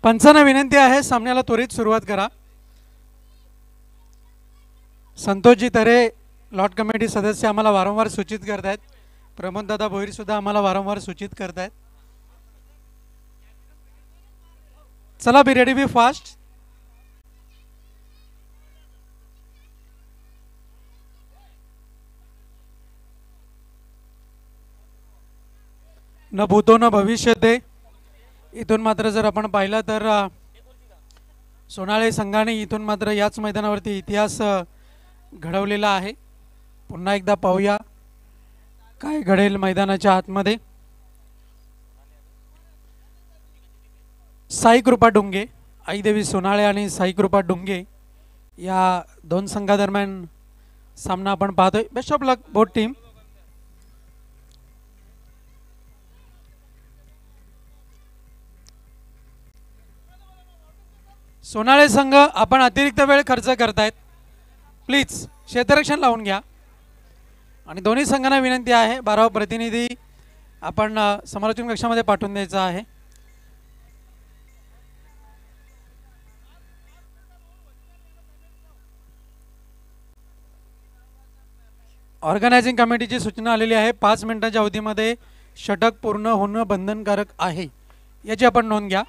पंचांना विनंती आहे सामन्याला त्वरित सुरुवात करा। संतोषजी तरे लॉट कमिटी सदस्य आम्हाला वारंवार सूचित करतायत, प्रमोद दादा भोईर सुद्धा आम्हाला वारंवार सूचित करतायत। चला बी रेडी, बी फास्ट। न भूतो न भविष्यते। इथून मात्र जर आपण पाहिलं तर सोनाळे संघाने इथून मात्र याच मैदानावरती इतिहास घडवलेला आहे। पुन्हा एकदा पाहूया काय घडेल मैदानाच्या आतमध्ये। साई कृपा डुंगे, आईदेवी सोनाळे आणि साई कृपा डुंगे या दोन संघादरम्यान सामना आपण पाहतोय। Best of luck both team. Sonale संघ आपण अतिरिक्त वेळ खर्च करतायत, प्लीज क्षेत्ररक्षण लावून घ्या। आणि दोन्ही संघांना विनंती आहे 12 प्रतिनिधी आपण समालोचन कक्षामध्ये पाठवून द्यायचा आहे। ऑर्गनायझिंग कमिटीची सूचना आलेली आहे 5 मिनिटांच्या अवधीमध्ये षटक पूर्ण होणं बंधनकारक आहे, याची आपण नोंद घ्या।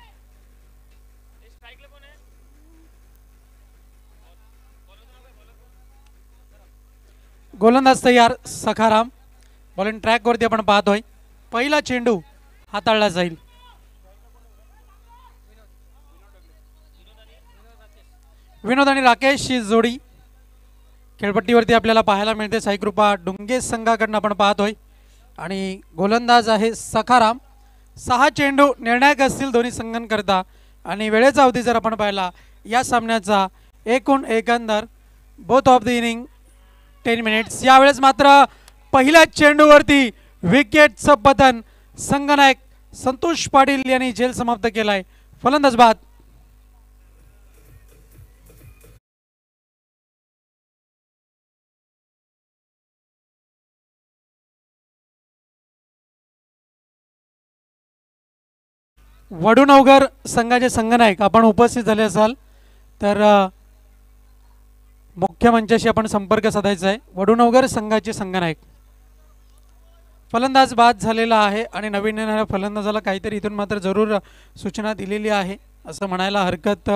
गोलंदाज तयार सखाराम, बॉलिंग ट्रॅक वरती आपण पाहतोय। पहिला चेंडू हाताळला जाईल। विनोद आणि राकेशची जोडी खेळपट्टीवरती आपल्याला पाहायला मिळते। साईकृपा डुंगे संघाकडून आपण पाहतोय आणि गोलंदाज आहे सखाराम। 6 चेंडू निर्णायक असतील दोन्ही संघांकरता आणि वेळेचा अवधी जर आपण पाहिला या सामन्याचा एकूण एकंदर both of the inning 10 minutes. यावेळेस मात्र पहिल्या चेंडूवरती विकेटचं पतन संघनायक संतोष पाटील यांनी झेल समाप्त केलाय। फलंदाज बाद। वडूनवगर संघाचे संघनायक आपण उपस्थित झाले असाल तर मुख्य मंचाशी आपण संपर्क साधायचा आहे। वडूनवगर संघाचे संघनायक। फलंदाज बाद झालेला आहे आणि नवीन येणाऱ्या फलंदाजाला काहीतरी इथून मात्र जरूर सूचना दिलेली आहे असं म्हणायला हरकत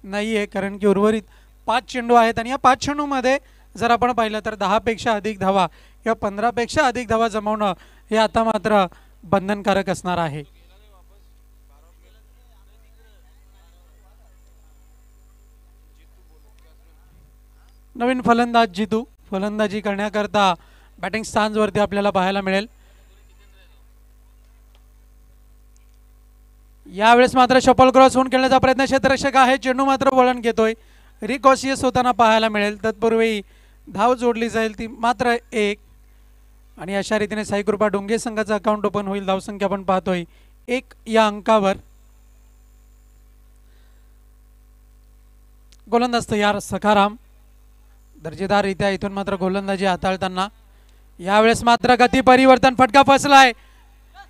नाही आहे, कारण की उर्वरित 5 चेंडू आहेत आणि या 5 चेंडूमध्ये जर आपण पाहिलं तर 10 पेक्षा अधिक धावा किंवा 15 पेक्षा अधिक धावा जमवणं हे आता मात्र बंधनकारक असणार आहे। नवीन फलंदाज जितू फलंदाजी करण्याकरता बॅटिंग स्टॅन्डवरती आपल्याला पाहायला मिळेल। यावेळेस मात्र शफल क्रॉस होऊन खेळण्याचा प्रयत्न क्षेत्ररक्षक आहे, चेंडू मात्र वळण घेतोय, रिकॉशियस होताना पाहायला मिळेल। तत्पूर्वी धाव जोडली जाईल ती मात्र 1 आणि अशा रीतीने साईकृपा डोंगे संघाचा अकाउंट ओपन होईल। धावसंख्या आपण पाहतोय 1 या अंकावर। गोलंदाज तयार सखाराम, दर्जेदाररित्या इथून मात्र गोलंदाजी हाताळताना यावेळेस मात्र गती परिवर्तन, फटका फसलाय,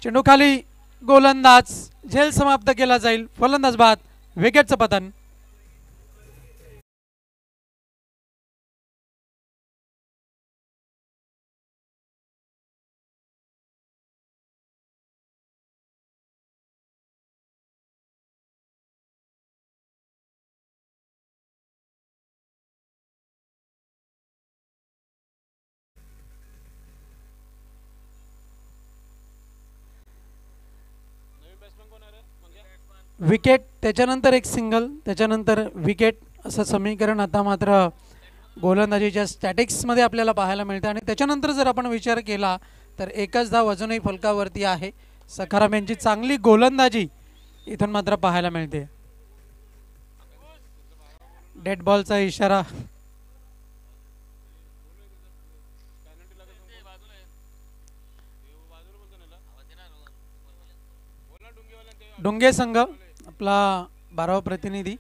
चेंडू खाली, गोलंदाज झेल समाप्त केला जाईल। फलंदाज बाद, विकेटचं पतन। विकेट, त्याच्यानंतर एक सिंगल, त्याच्यानंतर विकेट असं समीकरण आता मात्र गोलंदाजीच्या स्टॅटिक्समध्ये आपल्याला पाहायला मिळतं। आणि त्याच्यानंतर जर आपण विचार केला तर एकच धाव अजूनही फलकावरती आहे। सखाराम यांची चांगली गोलंदाजी इथून मात्र पाहायला मिळते। डेड बॉलचा इशारा। डोंगे संघ आपला 12वा प्रतिनिधी।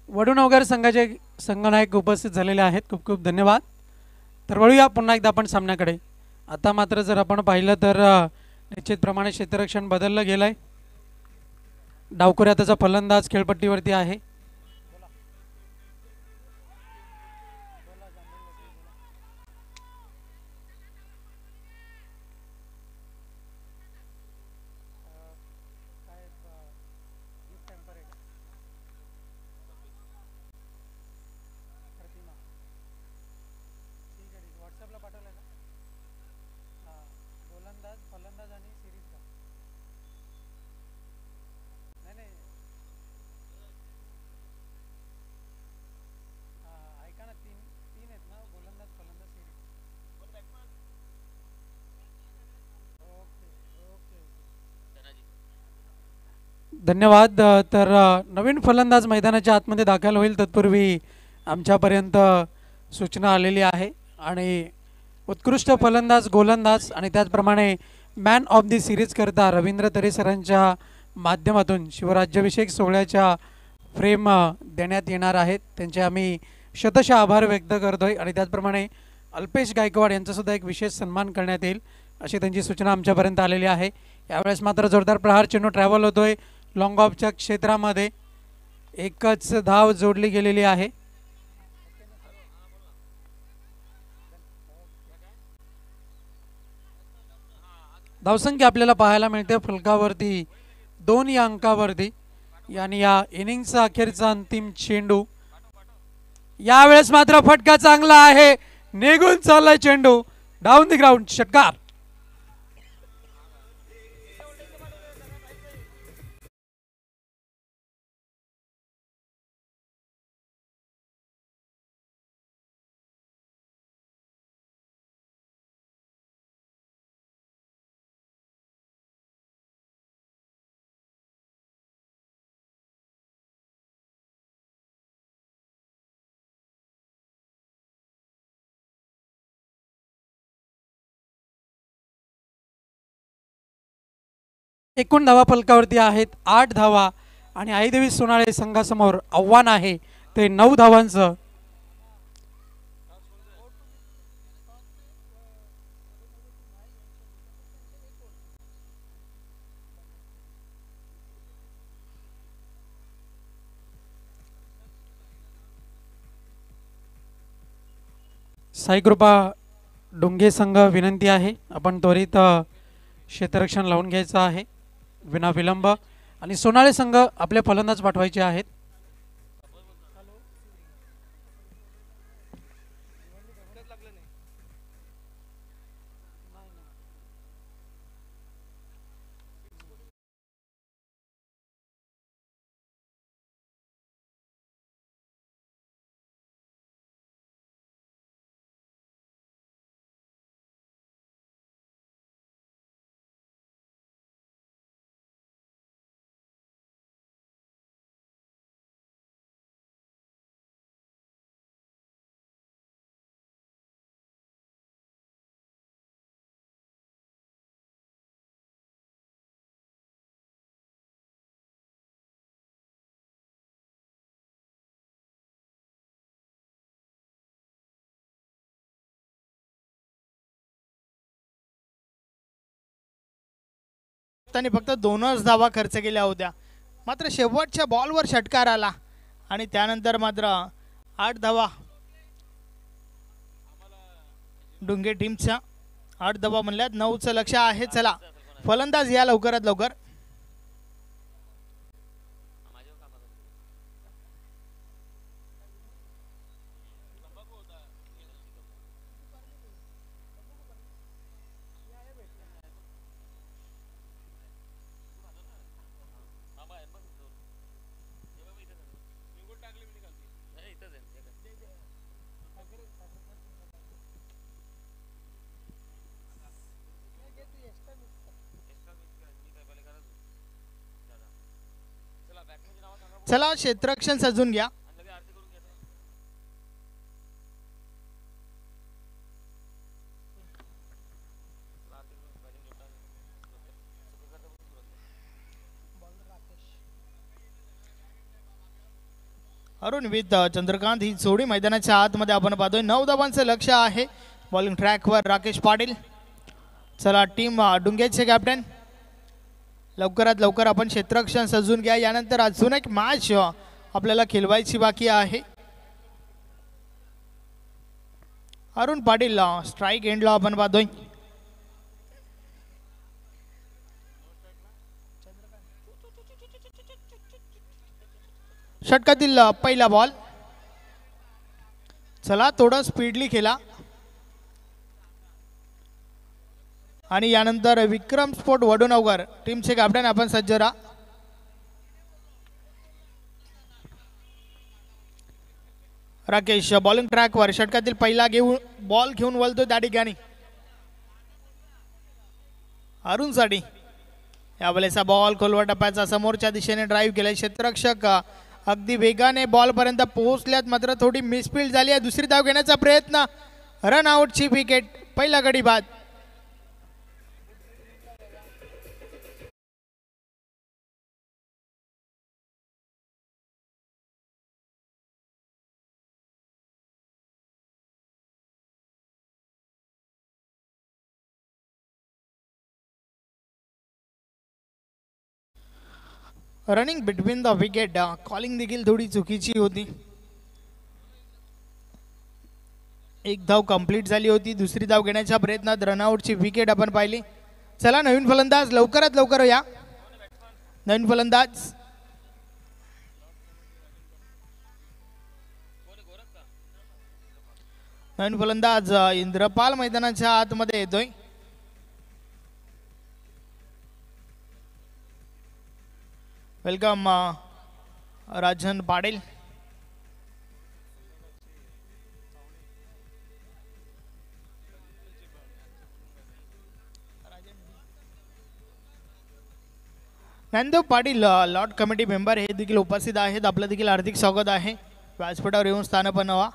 वडूनवगर संघाचे संघनायक उपस्थित झालेले आहेत, खूप खूप धन्यवाद। तर वळूया पुन्हा एकदा आपण सामन्याकडे. आता मात्र जर आपण पाहिलं तर निश्चितप्रमाणे क्षेत्ररक्षण बदललं गेलं आहे. डावखुऱ्या त्याचा फलंदाज खेळपट्टीवरती आहे. धन्यवाद. तर नवीन फलंदाज मैदानाच्या आतमध्ये दाखल होईल तत्पूर्वी आमच्यापर्यंत सूचना आलेली आहे आणि उत्कृष्ट फलंदाज, गोलंदाज आणि त्याचप्रमाणे मॅन ऑफ दी सिरीज करता रवींद्र तरे सरांच्या माध्यमातून शिवराज्याभिषेक सोहळ्याच्या फ्रेम देण्यात येणार आहेत. त्यांचे आम्ही शतशः आभार व्यक्त करतोय आणि त्याचप्रमाणे अल्पेश गायकवाड यांचासुद्धा एक विशेष सन्मान करण्यात येईल अशी त्यांची सूचना आमच्यापर्यंत आलेली आहे. यावेळेस मात्र जोरदार प्रहार चेंडू ट्रॅव्हल होतोय लॉंग ऑफच्या क्षेत्रामध्ये. एकच धाव जोडली गेलेली आहे. धावसंख्या आपल्याला पाहायला मिळते फलकावरती 2 या अंकावरती. आणि या इनिंगचा अखेरचा अंतिम चेंडू. यावेळेस मात्र फटका चांगला आहे, निघून चाललाय चेंडू डाऊन द ग्राउंड, षटकार. एकूण धावा फलकावरती आहेत 8 धावा आणि आईदेवी सोनाळे संघासमोर आव्हान आहे ते 9 धावांचं. साईकृपा डोंगे संघ विनंती आहे आपण त्वरित क्षेत्ररक्षण लावून घ्यायचं आहे विना विलंब. आणि सोनाळे संघ आपले फलंदाज पाठवायचे आहेत. त्यांनी फक्त 2च धावा खर्च केल्या होत्या, मात्र शेवटच्या बॉलवर षटकार आला आणि त्यानंतर मात्र 8 धावा डुंगे टीमच्या. 8 धावा म्हणल्यात 9चं लक्ष आहे. चला फलंदाज या लवकरात लवकर. चला क्षेत्ररक्षण सजून घ्या. अरुण विथ चंद्रकांत ही जोडी मैदानाच्या आतमध्ये आपण पाहतोय. 9 धावांचं लक्ष आहे. बॉलिंग ट्रॅकवर राकेश पाटील. चला टीम डुंगेचे कॅप्टन, लवकरात लवकर आपण क्षेत्ररक्षण सजून घ्या. यानंतर अजून एक मॅच आपल्याला खेळवायची बाकी आहे. अरुण पाटील स्ट्राईक एंडला आपण पाहतोय. षटकातील पहिला बॉल. चला थोडं स्पीडली खेळा. आणि यानंतर विक्रम स्पोर्ट वडोनगर टीमचे कॅप्टन आपण सज्ज राहा. राकेश बॉलिंग ट्रॅकवर षटकातील पहिला बॉल घेऊन वळतो त्या ठिकाणी अरुणसाठी. यावेळेचा बॉल खोलवर टप्प्याचा समोरच्या दिशेने ड्राईव्ह केलाय. क्षेत्ररक्षक अगदी वेगाने बॉल पर्यंत पोहोचल्यात, मात्र थोडी मिसफील्ड झाली आहे. दुसरी धाव घेण्याचा प्रयत्न, रन आउटची विकेट, पहिला गडी बाद. Running between the wicket, calling देखील थोडी चुकीची होती. एक धाव कंप्लीट झाली होती. दुसरी धाव घेण्याच्या प्रयत्नात रनआउटची विकेट आपण पाहिली. चला नवीन फलंदाज लवकरात लवकर या. नवीन फलंदाज इंद्रपाल मैदानाच्या आतमध्ये येतोय. Welcome Rajan Patil. Dnyandev Patil lord committee member हे देखील उपस्थित आहेत. आपलं देखील हार्दिक स्वागत आहे. व्यासपीठावर येऊन स्थानपन्न व्हा.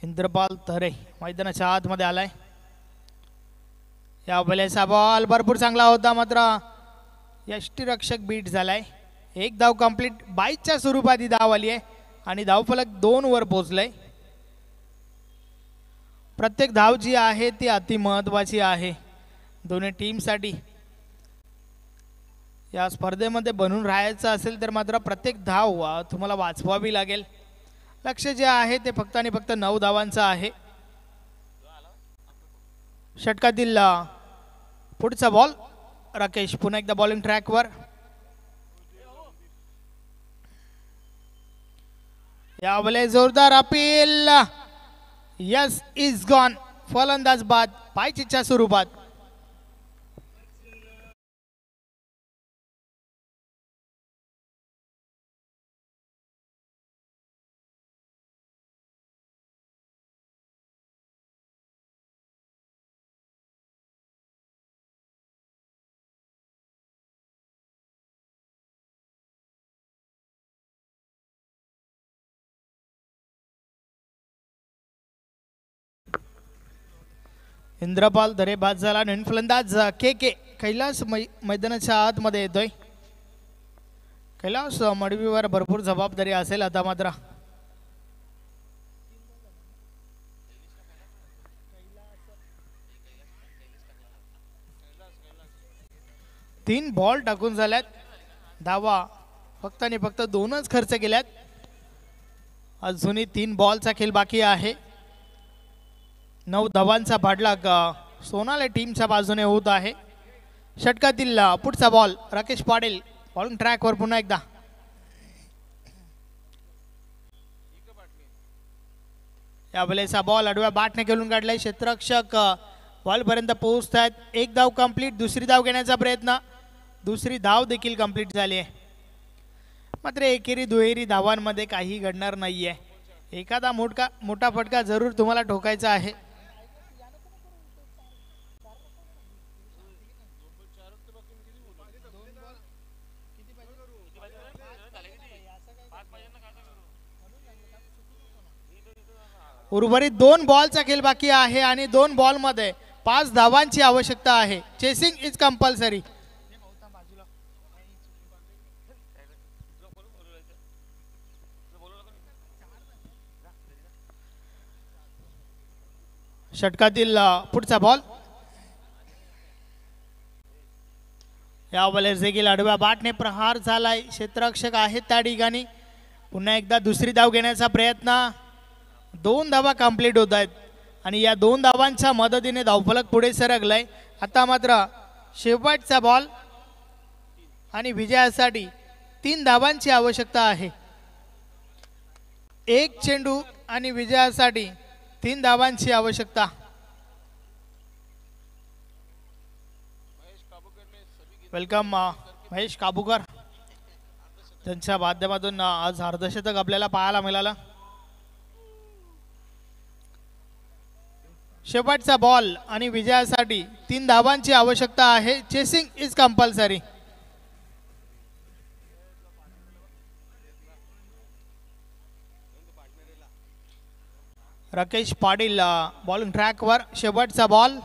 इंद्रपाल तरे मैदानाच्या आतमध्ये आलाय. या वेळेचा बॉल भरपूर चांगला होता, मात्र यष्टीरक्षक बीट झालाय. एक धाव कंप्लीट, 22च्या स्वरूपात ही धाव आली आहे आणि धावफलक 2 वर पोहोचलंय. प्रत्येक धाव जी आहे ती अति महत्त्वाची आहे दोन्ही टीमसाठी. या स्पर्धेमध्ये बनून राहायचं असेल तर मात्र प्रत्येक धाव तुम्हाला वाचवावी लागेल. लक्ष जे आहे ते फक्त आणि फक्त 9 धावांचं आहे. षटकातील पुढचा बॉल. राकेश पुन्हा एकदा बॉलिंग ट्रॅकवर. यावेळेस जोरदार अपील, यस इज गॉन. फलंदाज बाद, पायचीच्या स्वरूपात. इंद्रपाल धरे बाद झाला. नवीन फलंदाज के कैलास मैदानाच्या आतमध्ये येतोय. कैलास मडवीवर भरपूर जबाबदारी असेल आता मात्र. तीन बॉल टाकून झाल्यात. धावा फक्त आणि फक्त 2च खर्च केल्यात. अजूनही 3 बॉलचा खेळ बाकी आहे. 9 धावांचा पाठलाग सोनाली टीमच्या बाजूने होत आहे. षटकातील पुढचा बॉल. राकेश पाटील बॉलिंग ट्रॅकवर पुन्हा एकदा. यावेळेचा बॉल आडव्या बॅटने खेळून काढलाय. क्षेत्ररक्षक बॉल पर्यंत पोहोचत आहेत. एक धाव कंप्लीट. दुसरी धाव घेण्याचा प्रयत्न. दुसरी धाव देखील कंप्लीट झाली आहे. मात्र एकेरी दुहेरी धावांमध्ये काही घडणार नाहीये. एखादा मोठा फटका जरूर तुम्हाला ठोकायचा आहे. उर्वरित 2 बॉलचा खेळ बाकी आहे आणि 2 बॉलमध्ये 5 धावांची आवश्यकता आहे. Chasing is compulsory. षटकातील पुढचा बॉल या बॉलर देखील आडव्या बाटने प्रहार झालाय. क्षेत्ररक्षक आहेत त्या ठिकाणी. पुन्हा एकदा दुसरी धाव घेण्याचा प्रयत्न. 2 धावा कंप्लीट होत आहेत आणि या 2 धावांच्या मदतीने धावफलक पुढे सरकलाय. आता मात्र शेवटचा बॉल आणि विजयासाठी 3 धावांची आवश्यकता आहे. 1 चेंडू आणि विजयासाठी 3 धावांची आवश्यकता. वेलकम महेश काबूकर, त्यांच्या माध्यमातून आज अर्धशतक आपल्याला पाहायला मिळालं. शेवटचा बॉल आणि विजयासाठी 3 धावांची आवश्यकता आहे. Chasing is compulsory. Rakesh Patil bowling ट्रॅकवर. शेवटचा बॉल.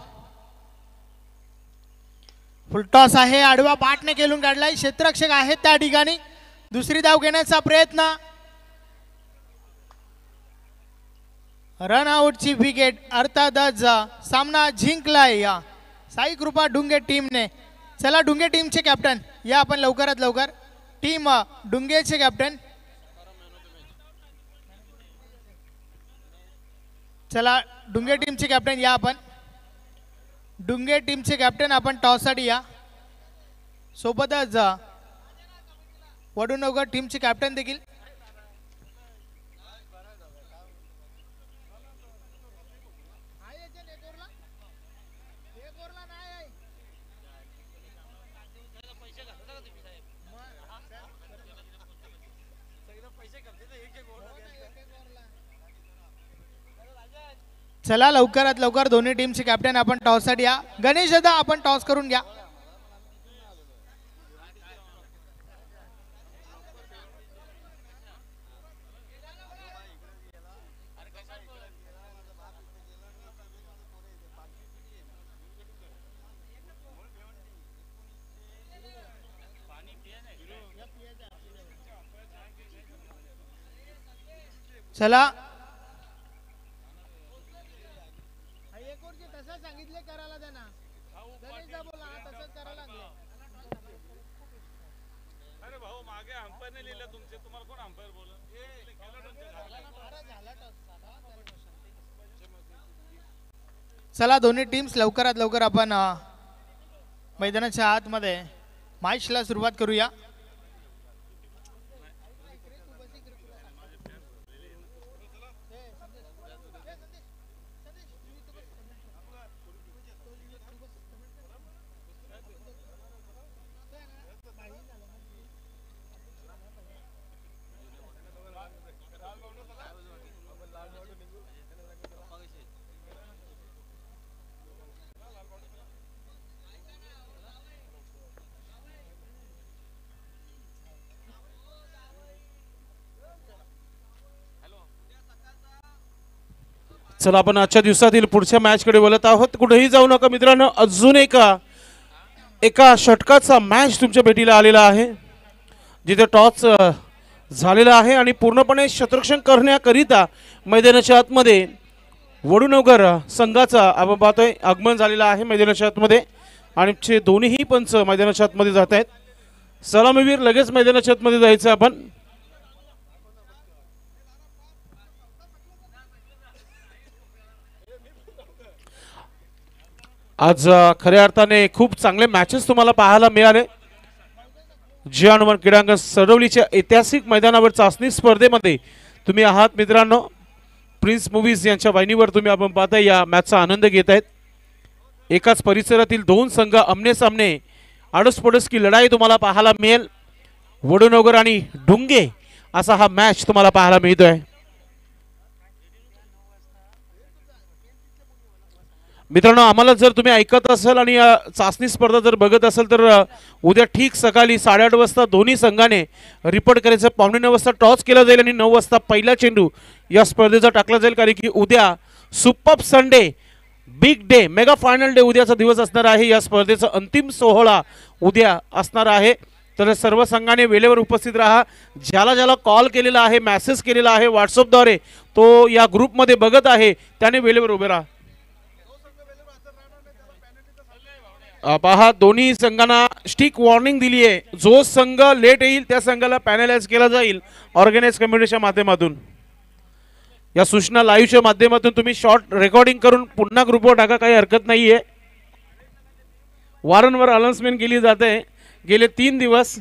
फुलटॉस आहे. आडवा पाटने खेळून काढलाय. क्षेत्ररक्षक आहेत त्या ठिकाणी. दुसरी धाव घेण्याचा प्रयत्न. रन आउटची विकेट. अर्थातच सामना जिंकलाय या साई कृपा डुंगे टीमने. चला डुंगे टीमचे कॅप्टन या आपण लवकरात लवकर. Team डुंगेचे captain. चला डुंगे टीमचे कॅप्टन या आपण. डुंगे टीमचे कॅप्टन आपण टॉससाठी या. सोबतच वडूनगर टीमचे कॅप्टन देखील. चला लवकरात लवकर दोन्ही टीमचे कॅप्टन आपण टॉससाठी या. गणेश दादा आपण टॉस करून घ्या. चला चला दोन्ही टीम्स लवकरात लवकर आपण मैदानाच्या आतमध्ये मॅचला सुरुवात करूया. चला आपण आजच्या दिवसातील पुढच्या मॅचकडे वळत आहोत. कुठेही जाऊ नका मित्रांनो. अजून एका षटकाचा मॅच तुमच्या भेटीला आलेला आहे, जिथे टॉस झालेला आहे आणि पूर्णपणे क्षेत्ररक्षण करण्याकरिता मैदानाच्या आतमध्ये वडूनगर संघाचा आपण पाहतोय आगमन झालेला आहे मैदानाच्या आतमध्ये आणि दोन्हीही पंच मैदानाच्या आतमध्ये जात आहेत. सलामीवीर लगेच मैदानाच्या आतमध्ये जायचं आपण. आज खऱ्या अर्थाने खूप चांगले मॅचेस तुम्हाला पाहायला मिळाले. जी हनुमान क्रीडांगण सरवलीच्या ऐतिहासिक मैदानावर चाचणी स्पर्धेमध्ये तुम्ही आहात मित्रांनो. प्रिन्स मूवीज यांच्या वाहिनीवर तुम्ही आपण पाहताय या मॅचचा आनंद घेत आहेत. एकाच परिसरातील 2 संघ आमने सामने आडोसपडोस की लढाई तुम्हाला पाहायला मिळेल. वडूनगर आणि डुंगे असा हा मॅच तुम्हाला पाहायला मिळतोय. मित्रांनो आम्हाला जर तुम्ही ऐकत असाल आणि चाचणी स्पर्धा जर बघत असाल तर उद्या ठीक सकाळी 8:30 वाजता दोन्ही संघाने रिपोर्ट करायचं. 8:45 वाजता टॉस केला जाईल आणि 9 वाजता पहिला चेंडू या स्पर्धेचा टाकला जाईल. कारण की उद्या super Sunday big day mega final day उद्याचा दिवस असणार आहे. या स्पर्धेचा अंतिम सोहळा उद्या असणार आहे. तर सर्व संघाने वेळेवर उपस्थित राहा. ज्याला ज्याला कॉल केलेला आहे मेसेज केलेला आहे व्हॉट्सअपद्वारे तो या ग्रुपमध्ये बघत आहे त्याने वेळेवर उभे राहा. पहा दोन्ही संघांना स्टिक वॉर्निंग दिली आहे. जो संघ लेट येईल त्या संघाला पॅनलाइज केला जाईल ऑर्गनाइज कमिटीच्या माध्यमातून. या सूचना लाईव्हच्या माध्यमातून तुम्ही शॉर्ट रेकॉर्डिंग करून पुन्हा ग्रुपवर टाका, काही हरकत नाहीये. वारंवार अनाउन्समेंट केली जाते गेले 3 दिवस.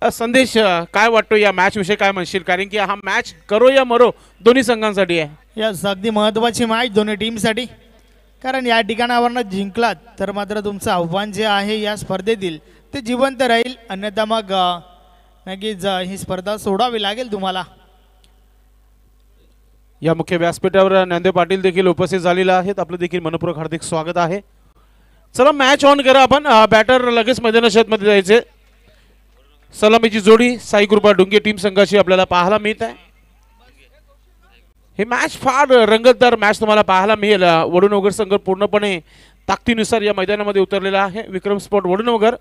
संदेश काय वाटतो या मॅच विषयी, काय म्हणशील? कारण की हा मॅच करो या मरो दोन्ही संघांसाठी आहे. यस, अगदी महत्त्वाची मॅच दोन्ही टीमसाठी. कारण या ठिकाणावरनं जिंकलात तर मात्र तुमचं आव्हान जे आहे या स्पर्धेतील ते जिवंत राहील, अन्यथा मग नक्कीच ही स्पर्धा सोडावी लागेल तुम्हाला. या मुख्य व्यासपीठावर नांदे पाटील देखील उपस्थित झालेले आहेत. आपलं देखील मनपूर्वक हार्दिक स्वागत आहे. चला मॅच ऑन करा आपण. बॅटर लगेच मैदानात मध्ये जायचे. सलामीची जोडी साई कृपा डुंगे टीम संघाची आपल्याला पाहायला मिळत आहे. हे मॅच फार रंगतदार मॅच तुम्हाला पाहायला मिळेल. वडूणवगर संघ पूर्णपणे ताकदीनुसार या मैदानामध्ये उतरलेला आहे. विक्रम स्पोर्ट वडूणवगर